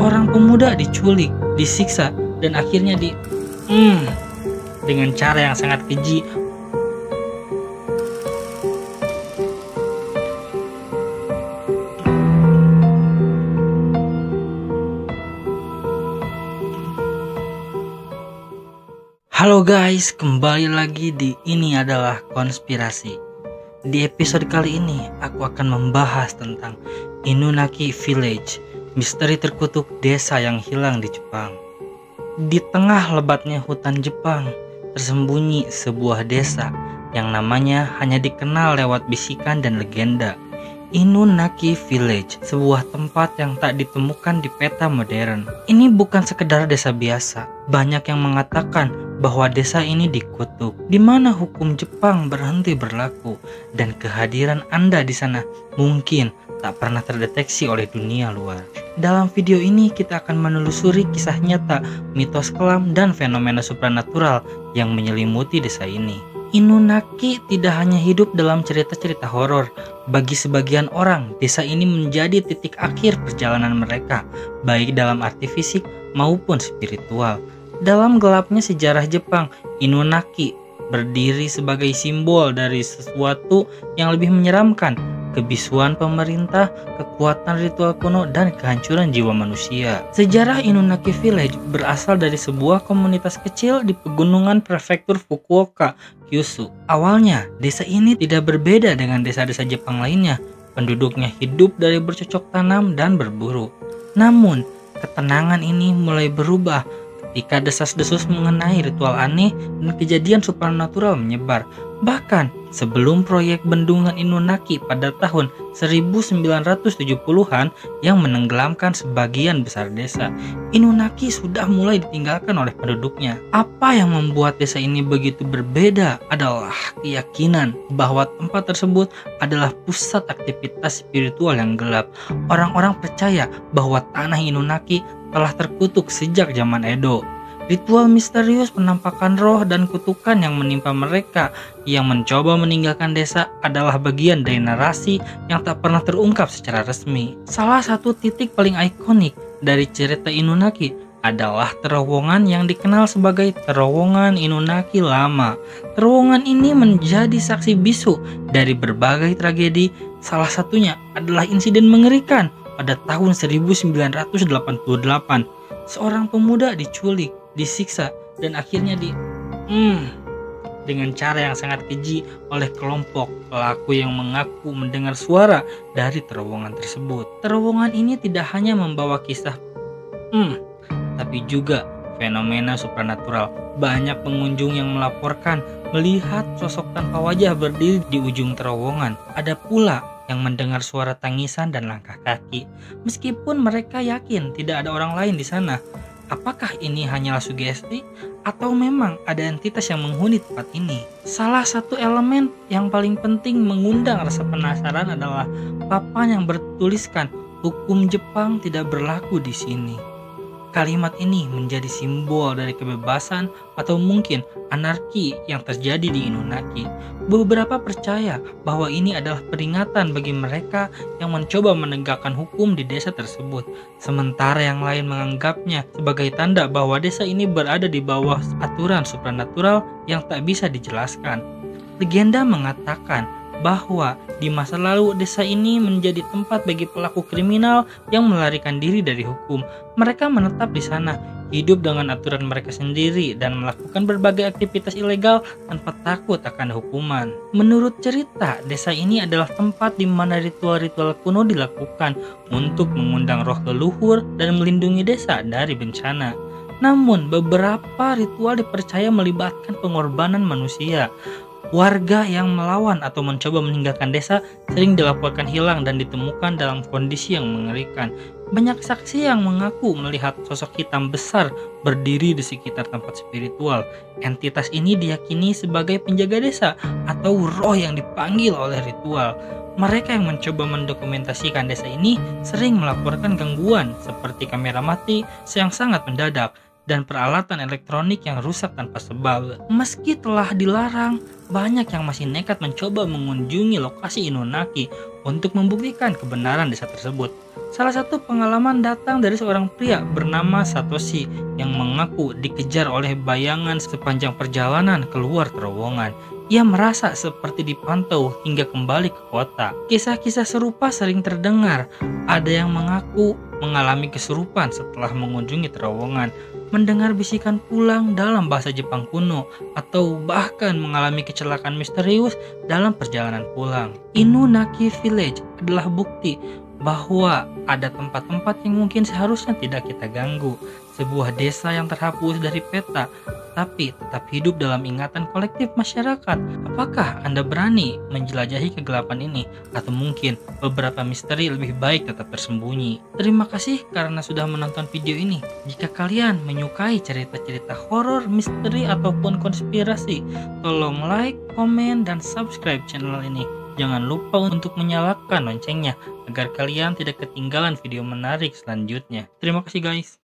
Seorang pemuda diculik, disiksa, dan akhirnya dengan cara yang sangat keji. Halo guys, kembali lagi di Ini Adalah Konspirasi. Di episode kali ini, aku akan membahas tentang Inunaki Village, misteri terkutuk desa yang hilang di Jepang. Di tengah lebatnya hutan Jepang, tersembunyi sebuah desa yang namanya hanya dikenal lewat bisikan dan legenda. Inunaki Village, sebuah tempat yang tak ditemukan di peta modern. Ini bukan sekedar desa biasa. Banyak yang mengatakan bahwa desa ini dikutuk, di mana hukum Jepang berhenti berlaku, dan kehadiran Anda di sana mungkin tak pernah terdeteksi oleh dunia luar. Dalam video ini kita akan menelusuri kisah nyata, mitos kelam, dan fenomena supranatural yang menyelimuti desa ini. Inunaki tidak hanya hidup dalam cerita-cerita horor. Bagi sebagian orang, desa ini menjadi titik akhir perjalanan mereka, baik dalam arti fisik maupun spiritual. Dalam gelapnya sejarah Jepang, Inunaki berdiri sebagai simbol dari sesuatu yang lebih menyeramkan, kebisuan pemerintah, kekuatan ritual kuno, dan kehancuran jiwa manusia. Sejarah Inunaki Village berasal dari sebuah komunitas kecil di pegunungan prefektur Fukuoka, Kyushu. Awalnya, desa ini tidak berbeda dengan desa-desa Jepang lainnya. Penduduknya hidup dari bercocok tanam dan berburu. Namun, ketenangan ini mulai berubah ketika desas-desus mengenai ritual aneh dan kejadian supernatural menyebar. Bahkan sebelum proyek bendungan Inunaki pada tahun 1970-an yang menenggelamkan sebagian besar desa, Inunaki sudah mulai ditinggalkan oleh penduduknya. Apa yang membuat desa ini begitu berbeda adalah keyakinan bahwa tempat tersebut adalah pusat aktivitas spiritual yang gelap. Orang-orang percaya bahwa tanah Inunaki telah terkutuk sejak zaman Edo. Ritual misterius penampakan roh dan kutukan yang menimpa mereka yang mencoba meninggalkan desa adalah bagian dari narasi yang tak pernah terungkap secara resmi. Salah satu titik paling ikonik dari cerita Inunaki adalah terowongan yang dikenal sebagai terowongan Inunaki lama. Terowongan ini menjadi saksi bisu dari berbagai tragedi. Salah satunya adalah insiden mengerikan pada tahun 1988. Seorang pemuda diculik, disiksa, dan akhirnya dengan cara yang sangat keji oleh kelompok pelaku yang mengaku mendengar suara dari terowongan tersebut. Terowongan ini tidak hanya membawa kisah tapi juga fenomena supranatural. Banyak pengunjung yang melaporkan melihat sosok tanpa wajah berdiri di ujung terowongan. Ada pula yang mendengar suara tangisan dan langkah kaki, meskipun mereka yakin tidak ada orang lain di sana. Apakah ini hanyalah sugesti atau memang ada entitas yang menghuni tempat ini? Salah satu elemen yang paling penting mengundang rasa penasaran adalah papan yang bertuliskan hukum Jepang tidak berlaku di sini. Kalimat ini menjadi simbol dari kebebasan atau mungkin anarki yang terjadi di Inunaki. Beberapa percaya bahwa ini adalah peringatan bagi mereka yang mencoba menegakkan hukum di desa tersebut. Sementara yang lain menganggapnya sebagai tanda bahwa desa ini berada di bawah aturan supranatural yang tak bisa dijelaskan. Legenda mengatakan bahwa di masa lalu desa ini menjadi tempat bagi pelaku kriminal yang melarikan diri dari hukum. Mereka menetap di sana, hidup dengan aturan mereka sendiri dan melakukan berbagai aktivitas ilegal tanpa takut akan hukuman. Menurut cerita, desa ini adalah tempat di mana ritual-ritual kuno dilakukan untuk mengundang roh leluhur dan melindungi desa dari bencana. Namun, beberapa ritual dipercaya melibatkan pengorbanan manusia. Warga yang melawan atau mencoba meninggalkan desa sering dilaporkan hilang dan ditemukan dalam kondisi yang mengerikan. Banyak saksi yang mengaku melihat sosok hitam besar berdiri di sekitar tempat spiritual. Entitas ini diyakini sebagai penjaga desa atau roh yang dipanggil oleh ritual. Mereka yang mencoba mendokumentasikan desa ini sering melaporkan gangguan seperti kamera mati yang sangat mendadak dan peralatan elektronik yang rusak tanpa sebab. Meski telah dilarang, banyak yang masih nekat mencoba mengunjungi lokasi Inunaki. untuk membuktikan kebenaran desa tersebut. Salah satu pengalaman datang dari seorang pria bernama Satoshi yang mengaku dikejar oleh bayangan sepanjang perjalanan keluar terowongan. Ia merasa seperti dipantau hingga kembali ke kota. Kisah-kisah serupa sering terdengar. Ada yang mengaku mengalami kesurupan setelah mengunjungi terowongan, mendengar bisikan pulang dalam bahasa Jepang kuno, atau bahkan mengalami kecelakaan misterius dalam perjalanan pulang. Inunaki Village adalah bukti bahwa ada tempat-tempat yang mungkin seharusnya tidak kita ganggu. Sebuah desa yang terhapus dari peta, tapi tetap hidup dalam ingatan kolektif masyarakat. Apakah Anda berani menjelajahi kegelapan ini? Atau mungkin beberapa misteri lebih baik tetap tersembunyi? Terima kasih karena sudah menonton video ini. Jika kalian menyukai cerita-cerita horor, misteri, ataupun konspirasi, tolong like, komen, dan subscribe channel ini. Jangan lupa untuk menyalakan loncengnya agar kalian tidak ketinggalan video menarik selanjutnya. Terima kasih guys.